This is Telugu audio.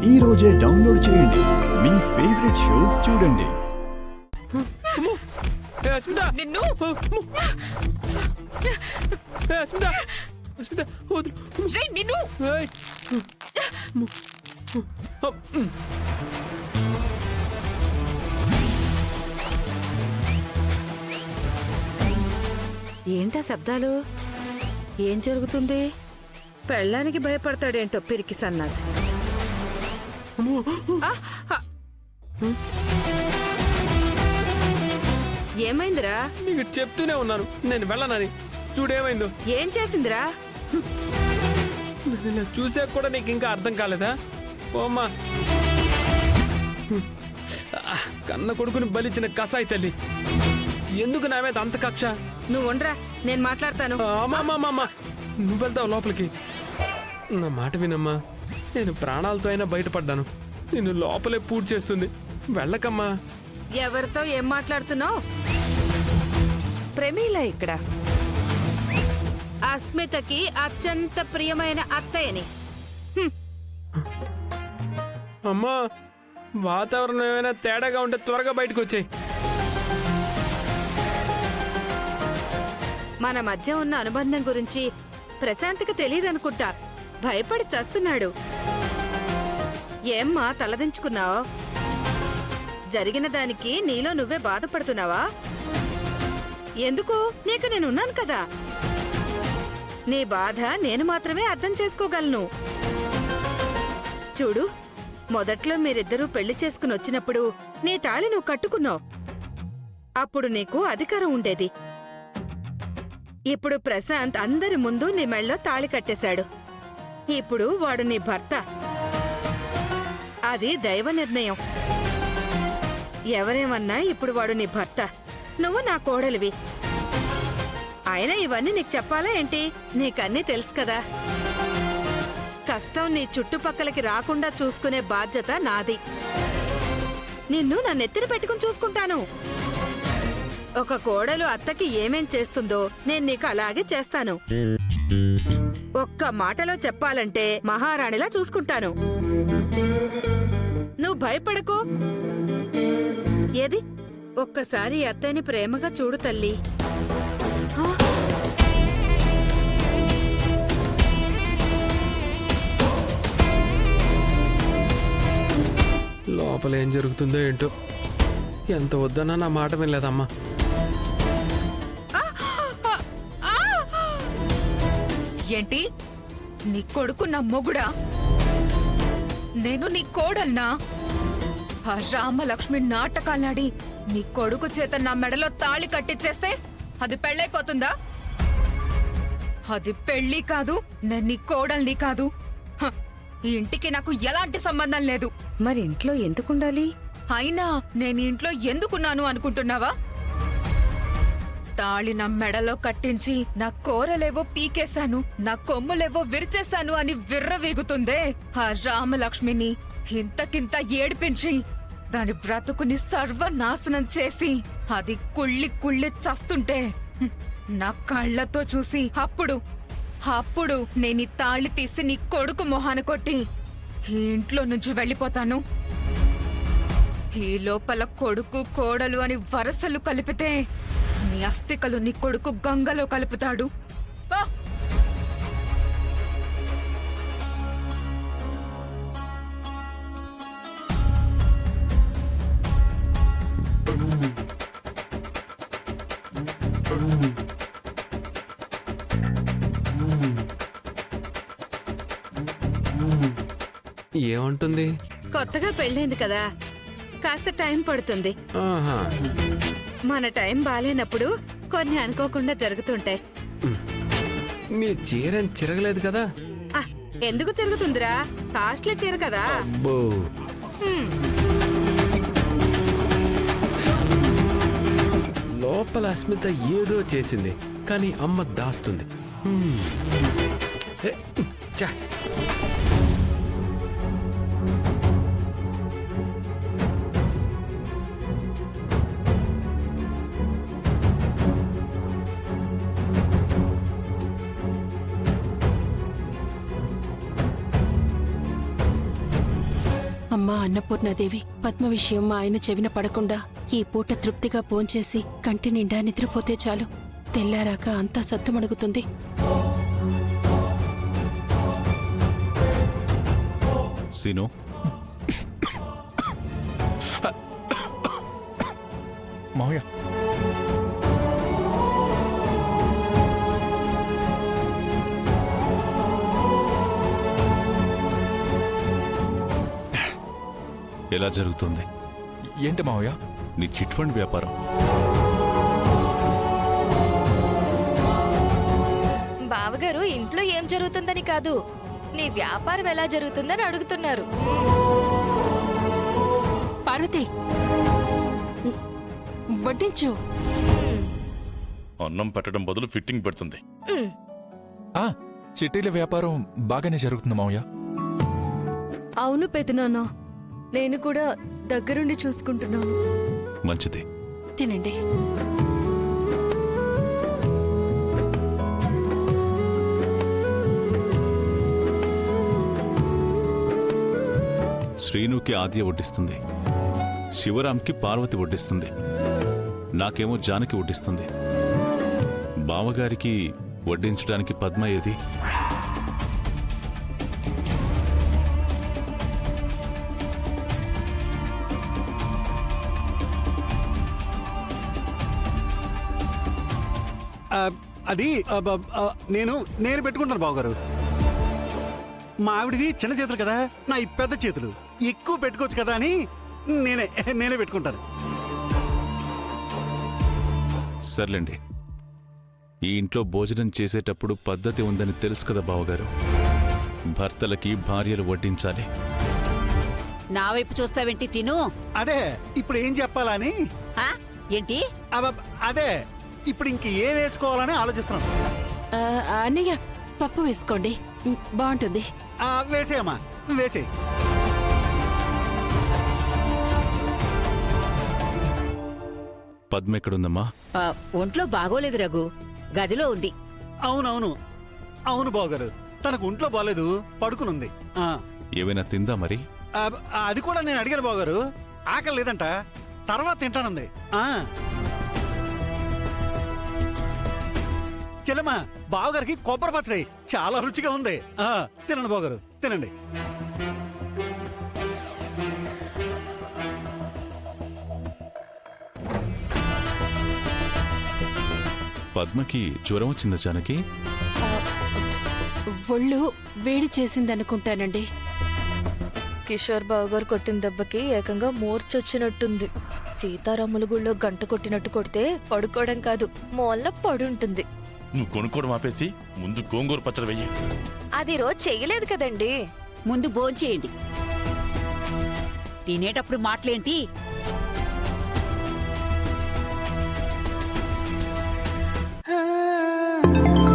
ఈ రోజే డౌన్లోడ్ చేయండి. మీ ఫేవరెట్ షోస్ చూడండి. నిన్ను నిన్ను ఏంటా శబ్దాలు? ఏం జరుగుతుంది? పెళ్ళానికి భయపడతాడేంటో పిరికి సన్నాసి. ఏమైందిరా? నీకు చెప్తూనే ఉన్నాను నేను వెళ్ళనని. చూడేమైందో. ఏం చేసిందిరా? ఇలా చూసాక కూడా నీకు ఇంకా అర్థం కాలేదా? ఓమ్మా, కన్న కొడుకుని బలిచ్చిన కసాయి తల్లి, ఎందుకు నా మీద అంత కక్ష? నువ్వు ఉండరా, నేను మాట్లాడతాను. అమ్మా, నువ్వు వెళ్తావు లోపలికి. నా మాట వినమ్మా, నేను ప్రాణాలతో అయినా బయటపడ్డాను. నిన్ను లోపలే పూర్తి చేస్తుంది. వెళ్ళకమ్మా. ఎవరితో ఏం మాట్లాడుతున్నావు? ప్రమీల ఇక్కడ అస్మితకి అత్యంత ప్రియమైన అత్తయ్యని. అమ్మా, వాతావరణం ఏమైనా తేడాగా ఉంటే త్వరగా బయటకు వచ్చేయ్. మన మధ్య ఉన్న అనుబంధం గురించి ప్రశాంత్కి తెలియదనుకుంటా. భయపడి చస్తున్నాడు. ఏమ్మా తలదించుకున్నావు? జరిగిన దానికి నీలో నువ్వే బాధపడుతున్నావా? ఎందుకు? నీకు నేనున్నాను కదా. నీ బాధ నేను మాత్రమే అర్థం చేసుకోగలను. చూడు, మొదట్లో మీరిద్దరూ పెళ్లి చేసుకుని వచ్చినప్పుడు నీ తాళి నువ్వు కట్టుకున్నావు. అప్పుడు నీకు అధికారం ఉండేది. ఇప్పుడు ప్రశాంత్ అందరి ముందు నీ మెళ్ళో తాళి కట్టేశాడు. ఇప్పుడు వాడు నీ భర్త. అది దైవ నిర్ణయం. ఎవరేమన్నా ఇప్పుడు వాడు నీ భర్త, నువ్వు నా కోడలివి. అయినా ఇవన్నీ నీకు చెప్పాలా ఏంటి? నీకన్నీ తెలుసు కదా. కష్టం నీ చుట్టుపక్కలకి రాకుండా చూసుకునే బాధ్యత నాది. నిన్ను నా నెత్తిన పెట్టుకుని చూసుకుంటాను. ఒక కోడలు అత్తకి ఏమేం చేస్తుందో నేను నీకు అలాగే చేస్తాను. ఒక్క మాటలో చెప్పాలంటే మహారాణిలా చూసుకుంటాను. నువ్వు భయపడకు. ఏది ఒక్కసారి అత్తయ్యని ప్రేమగా చూడు తల్లి. లోపల ఏం జరుగుతుందో ఏంటో. ఎంత వద్దన్నా నా మాట వినలేదమ్మా. ఏంటి? నీ కొడుకు నా మొగుడా? నేను నీ కోడల్నా? ఆ రామలక్ష్మి నాటకాలాడి నీ కొడుకు చేత నా మెడలో తాళి కట్టించేస్తే అది పెళ్ళైపోతుందా? అది పెళ్లి కాదు, నేను నీ కోడల్ని కాదు. ఈ ఇంటికి నాకు ఎలాంటి సంబంధం లేదు. మరి ఇంట్లో ఎందుకుండాలి? అయినా నేను ఇంట్లో ఎందుకున్నాను అనుకుంటున్నావా? తాళి నా మెడలో కట్టించి నా కూరలేవో పీకేశాను, నా కొమ్ములేవో విరిచేశాను అని విర్రవీగుతుందే ఆ రామలక్ష్మిని ఇంతకింత ఏడిపించి దాని బ్రతుకుని సర్వనాశనం చేసి అది కుళ్ళి కుళ్ళి చస్తుంటే నా కళ్ళతో చూసి అప్పుడు నేను ఈ తాళి తీసి నీ కొడుకు మొహాన కొట్టి ఈ ఇంట్లో నుంచి వెళ్ళిపోతాను. ఈ లోపల కొడుకు కోడలు అని వరసలు కలిపితే నీ అస్థికలు నీ కొడుకు గంగలో కలుపుతాడు. ఏమంటుంది? కొత్తగా పెళ్ళైంది కదా, కాస్త టైం పడుతుంది. ఆహా, మన టైం బాలేనప్పుడు కొన్ని అనుకోకుండా జరుగుతుంటాయి. మీ చీర చిరగలేదు కదా? ఎందుకు జరుగుతుందిరా? కాస్ట్లీ చీర కదా. అబ్బో, లోపల అస్మిత ఏదో చేసింది, కానీ అమ్మ దాస్తుంది. చా, అన్నపూర్ణాదేవి పద్మ విషయం మా ఆయన చెవిన పడకుండా ఈ పూట తృప్తిగా భోంచేసి కంటి నిండా నిద్రపోతే చాలు. తెల్లారాక అంతా సత్తుమణుగుతుంది. సీను, మావయ్య ఎలా జరుగుతుంది ఏంటి మావయ్య? నీ చిట్ ఫండ్ వ్యాపారం? బావగారు ఇంట్లో ఏం జరుగుతుందని కాదు, నీ వ్యాపారం ఎలా జరుగుతుందని అడుగుతున్నారు. పార్వతి, వడ్డించు. అన్నం పెట్టడం బదులు ఫిట్టింగ్ పెడుతుంది. ఆ, చిట్టీల వ్యాపారం బాగానే జరుగుతుంది మావయ్య. అవును పెదనాన్న, నేను కూడా దగ్గరుండి చూసుకుంటున్నాను. మంచిది. తినండి. శ్రీనుకి ఆద్య వడ్డిస్తుంది, శివరాంకి పార్వతి వడ్డిస్తుంది, నాకేమో జానకి వడ్డిస్తుంది. బావగారికి వడ్డించడానికి పద్మ ఏది? అది నేను పెట్టుకుంటాను బావగారు. మా ఆవిడవి చిన్న చేతులు కదా, నా ఈ పెద్ద చేతులు ఎక్కువ పెట్టుకోవచ్చు కదా అని నేనే పెట్టుకుంటాను. సర్లేండి, ఈ ఇంట్లో భోజనం చేసేటప్పుడు పద్ధతి ఉందని తెలుసు కదా బావగారు. భర్తలకి భార్యలు వడ్డించాలి. నా వైపు చూస్తావేంటి? తిను. అదే ఇప్పుడు ఏం చెప్పాలా అని. ఆ? ఏంటి? అదే ఇప్పుడు ఇంక ఏం వేసుకోవాలని ఆలోచిస్తున్నాను. అన్నయ్య, పప్పు వేసుకోండి, బాగుంటుంది. వేసేయమ్మా, వేసే. పద్మ ఎక్కడుందమ్మా? ఒంట్లో బాగోలేదు రఘు, గదిలో ఉంది. అవును బావగారు, తనకు ఒంట్లో బాలేదు, పడుకునుంది. ఏమైనా తిందా మరి? అది కూడా నేను అడిగాను బావగారు, ఆకలి లేదంట, తర్వాత తింటానుంది. చెల్లెమ్మా, బావగారికి కొబ్బరి పచ్చడి చాలా రుచిగా ఉంది. తినండి బావగారు, తినండి. పద్మకి జ్వరం వచ్చిందా జానకి? ఒళ్ళు వేడి చేసిందనుకుంటానండి. కిషోర్ బావగారు కొట్టిన దెబ్బకి ఏకంగా మూర్చొచ్చినట్టుంది. సీతారాముల గుళ్ళో గంట కొట్టినట్టు కొడితే పడుకోవడం కాదు, మూలన పడుంటుంది. నువ్వు కొనుక్కోవడం ఆపేసి ముందు గోంగూర పచ్చడి వెయ్యి. అది రోజు చెయ్యలేదు కదండి. ముందు భోంచేయండి. తినేటప్పుడు మాటలేంటి? ఆ